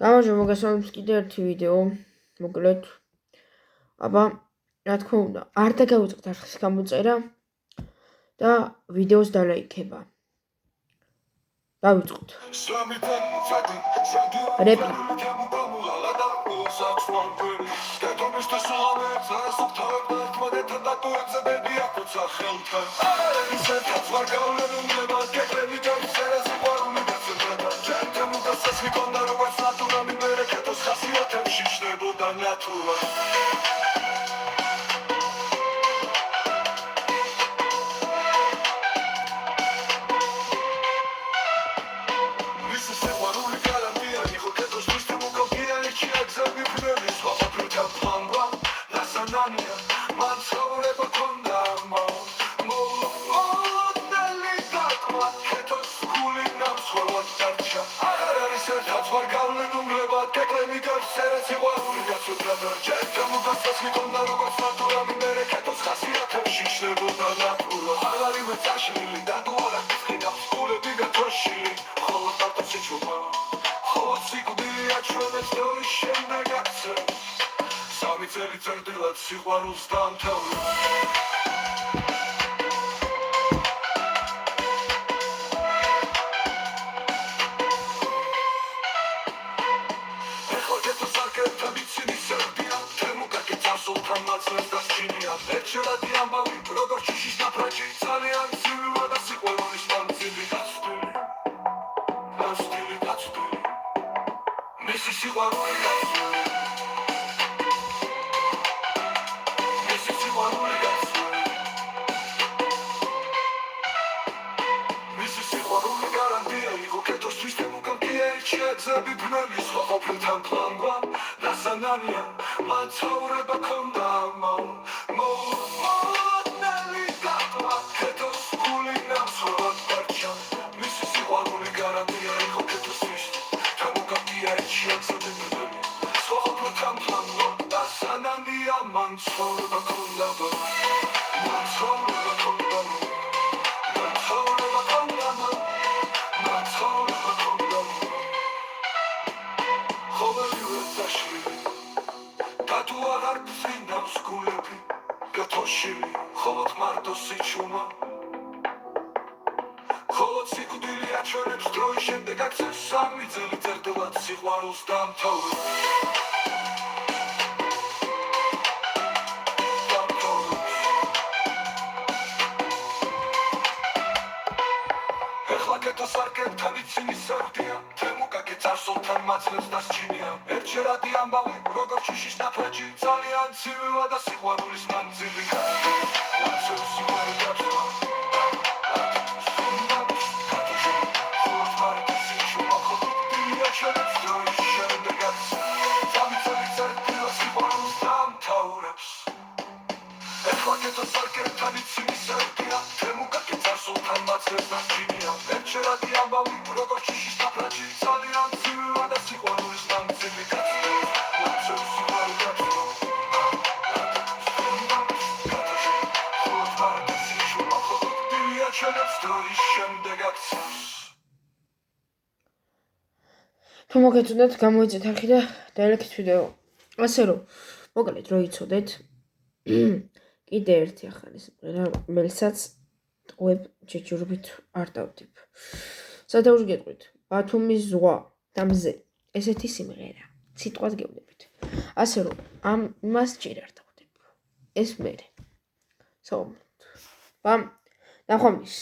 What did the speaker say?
გამარჯობა, მოგესალმებით კიდევ ერთი ვიდეო, მოკლედ. აბა, რა თქმა უნდა, არ დაგავიწყდეთ არხის გამოწერა და ვიდეოს დალაიქება. დავიწყოთ. რეპი. თუ მოგეწონათ, გამოიწეთ არხი და დაელექეთ ვიდეო. ასე რომ, მოკლედ რო იცოდეთ, კიდე ერთი ახალი სიმღერა, რომელსაც ტყუებ ჯეჯურობით არ დავდებ. სადაური გეტყვით, ბათუმის ზღვა და მზე, ესეთი სიმღერა, სიტყვას გეუბნებით. ასე რომ, იმას ჯერ არ დავდებ. ეს მერე. ნახვამდის,